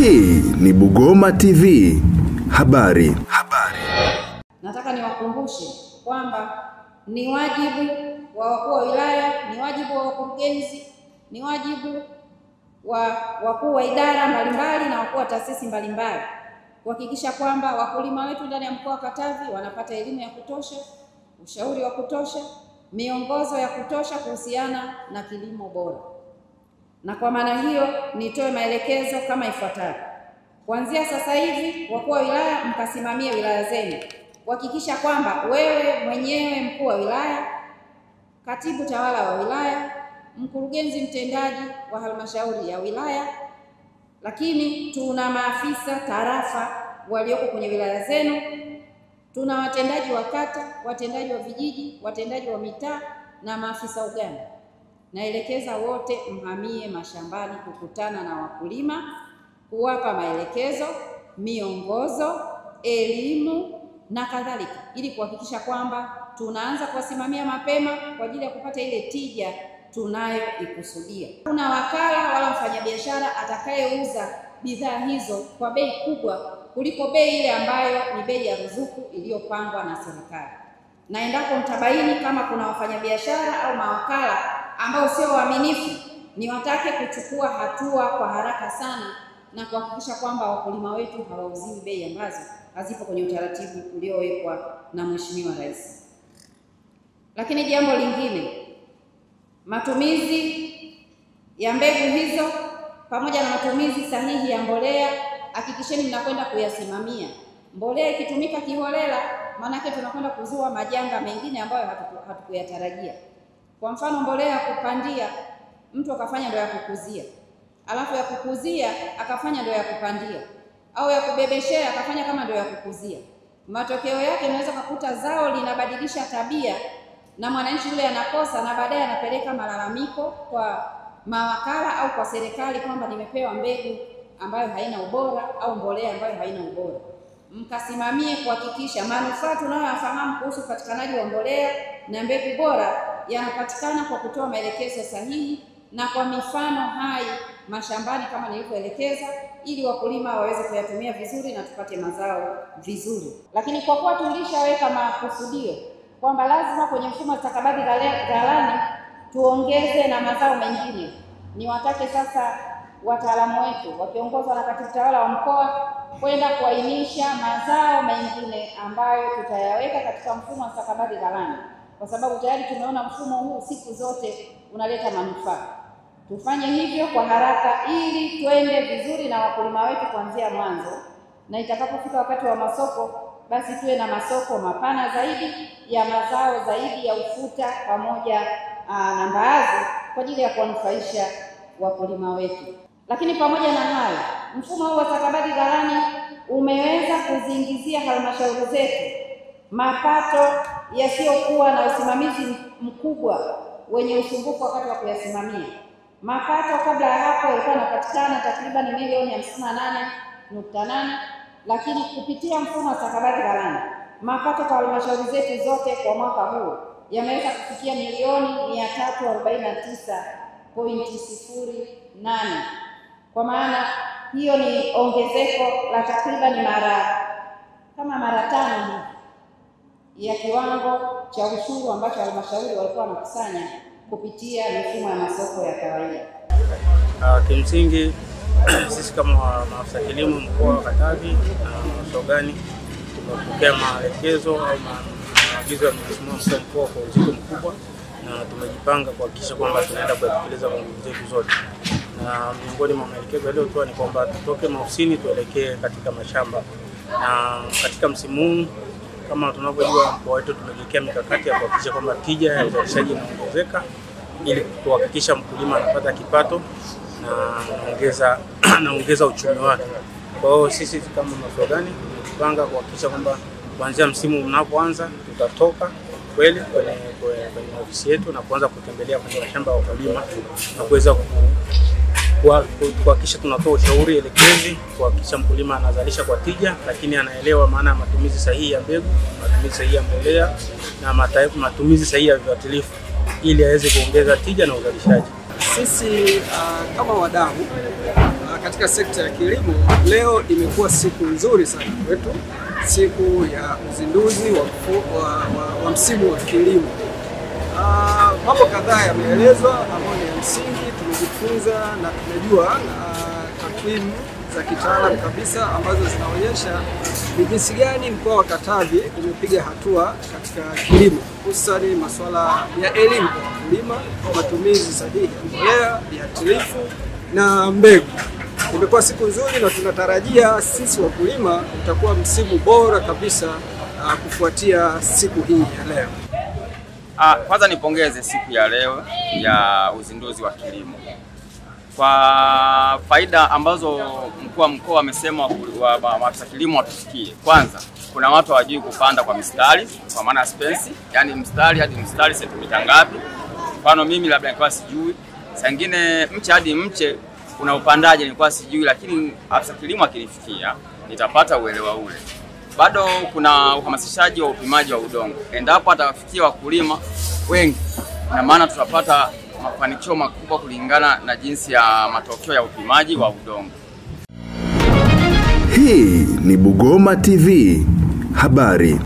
Hii ni Bugoma TV. Habari. Nataka niwakumbushe kwamba ni wajibu wa wakuu wa wilaya, ni wajibu wa wakurugenzi, ni wajibu wa wakuu wa idara mbalimbali na wakuu wa taasisi mbalimbali kuhakikisha kwamba wakulima wetu ndani ya mkoa wa Katavi wanapata elimu ya kutosha, ushauri wa kutosha, miongozo ya kutosha kuhusiana na kilimo bora. Na kwa maana hiyo nitoe maelekezo kama ifuatavyo. Kuanzia sasa hivi wakuu wa wilaya mkasimamie wilaya zenu, kuhakikisha kwamba wewe mwenyewe mkuu wa wilaya, katibu tawala wa wilaya, mkurugenzi mtendaji wa halmashauri ya wilaya, lakini tuna maafisa tarafa walioko kwenye wilaya zenu, tuna watendaji wa kata, watendaji wa vijiji, watendaji wa mitaa na maafisa ugani. Naelekeza wote mhamie mashambani kukutana na wakulima, kuwapa maelekezo, miongozo, elimu na kadhalika, ili kuhakikisha kwamba tunaanza kuwasimamia mapema kwa ajili ya kupata ile tija tunayoikusudia. Kuna wakala wala mfanyabiashara atakayeuza bidhaa hizo kwa bei kubwa kuliko bei ile ambayo ni bei ya ruzuku iliyopangwa na serikali. Na endapo mtabaini kama kuna wafanyabiashara au mawakala ambao sio waaminifu, niwatake kuchukua hatua kwa haraka sana na kuhakikisha kwamba wakulima wetu hawauziwi bei ambazo hazipo kwenye utaratibu uliowekwa na Mheshimiwa Rais. Lakini jambo lingine, matumizi ya mbegu hizo pamoja na matumizi sahihi ya mbolea, hakikisheni mnakwenda kuyasimamia. Mbolea ikitumika kiholela, maanake tunakwenda kuzua majanga mengine ambayo hatukuyatarajia. Kwa mfano, mbolea ya kupandia mtu akafanya ndio ya kukuzia, alafu ya kukuzia akafanya ndio ya kupandia, au ya kubebeshea akafanya kama ndio ya kukuzia. Matokeo yake unaweza kukuta zao linabadilisha tabia na mwananchi yule anakosa, na baadaye anapeleka malalamiko kwa mawakala au kwa serikali kwamba nimepewa mbegu ambayo haina ubora au mbolea ambayo haina ubora. Mkasimamie kuhakikisha manufaa tunayoyafahamu kuhusu upatikanaji wa mbolea na mbegu bora yanapatikana kwa kutoa maelekezo sahihi na kwa mifano hai mashambani kama nilivyoelekeza, ili wakulima waweze kuyatumia vizuri na tupate mazao vizuri. Lakini kwa kuwa tulishaweka makusudio kwamba lazima kwenye mfumo wa stakabadhi ghalani tuongeze na mazao mengine, niwatake sasa wataalamu wetu wakiongozwa na katibu tawala wa mkoa kwenda kuainisha mazao mengine ambayo tutayaweka katika mfumo wa stakabadhi ghalani, kwa sababu tayari tumeona mfumo huu siku zote unaleta manufaa. Tufanye hivyo kwa haraka ili twende vizuri na wakulima wetu kuanzia mwanzo, na itakapofika wakati wa masoko basi tuwe na masoko mapana zaidi ya mazao zaidi ya ufuta pamoja na mbaazi kwa ajili ya kuwanufaisha wakulima wetu. Lakini pamoja na hayo, mfumo huu wa stakabadhi ghalani umeweza kuziingizia halmashauri zetu mapato yasiyokuwa na usimamizi mkubwa wenye usumbufu wakati wa kuyasimamia. Mapato kabla ya hapo yalikuwa yanapatikana takriban milioni 58.8, lakini kupitia mfumo wa stakabadhi ghalani mapato kwa halmashauri zetu zote kwa mwaka huu yameweza kufikia milioni 349.08. Kwa maana hiyo ni ongezeko la takriban mara 5 ya kiwango cha ushuru ambacho halmashauri walikuwa wanakusanya kupitia mifumo ya masoko ya kawaida. Kimsingi sisi kama maafisa kilimo mkoa wa Katavi na wasogani tumepokea maelekezo au maagizo ya Mheshimiwa Mkuu kwa uzito mkubwa, na tumejipanga kuhakikisha kwamba tunaenda kutekeleza mambo zetu zote. Na miongoni mwa maelekezo yaliyotoa ni kwamba tutoke maofisini tuelekee katika mashamba. Na katika msimu huu kama tunavyojua mkoa wetu tumejiwekea mikakati ya kuhakikisha kwamba tija ya uzalishaji inaongezeka ili kuhakikisha mkulima anapata kipato na anaongeza uchumi wake. Kwa hiyo sisi kama mafrogani tumejipanga kuhakikisha kwamba kuanzia msimu unapoanza tutatoka kweli kwenye ofisi yetu na kuanza kutembelea kwenye mashamba ya wakulima na kuweza kuhakikisha tunatoa ushauri elekezi, kuhakikisha mkulima anazalisha kwa tija, lakini anaelewa maana ya matumizi sahihi ya mbegu, matumizi sahihi ya mbolea na matumizi sahihi ya viuatilifu ili aweze kuongeza tija na uzalishaji. Sisi kama wadau katika sekta ya kilimo, leo imekuwa siku nzuri sana kwetu, siku ya uzinduzi wa msimu wa kilimo. Mambo kadhaa yameelezwa ambayo ni ya msingi. Tumejifunza na tumejua takwimu za kitaalamu kabisa ambazo zinaonyesha ni jinsi gani mkoa wa Katavi umepiga hatua katika kilimo, hususani masuala ya elimu kwa wakulima, matumizi sahihi ya mbolea, viuatilifu na mbegu. Imekuwa siku nzuri na tunatarajia sisi wakulima utakuwa msimu bora kabisa kufuatia siku hii ya leo. Kwanza nipongeze siku ya leo ya uzinduzi wa kilimo. Kwa faida ambazo mkuu wa mkoa amesema maafisa kilimo watusikie. Kwanza, kuna watu hawajui kupanda kwa mistari, kwa maana space, yani mstari hadi mstari sentimita ngapi. Mfano mimi labda nilikuwa sijui. Saa nyingine mche hadi mche kuna upandaji nilikuwa sijui, lakini afisa kilimo akinifikia nitapata uelewa ule. Bado kuna uhamasishaji wa upimaji wa udongo. Endapo atawafikia wakulima wengi, na maana tutapata mafanikio makubwa kulingana na jinsi ya matokeo ya upimaji wa udongo. Hii ni Bugoma TV. Habari.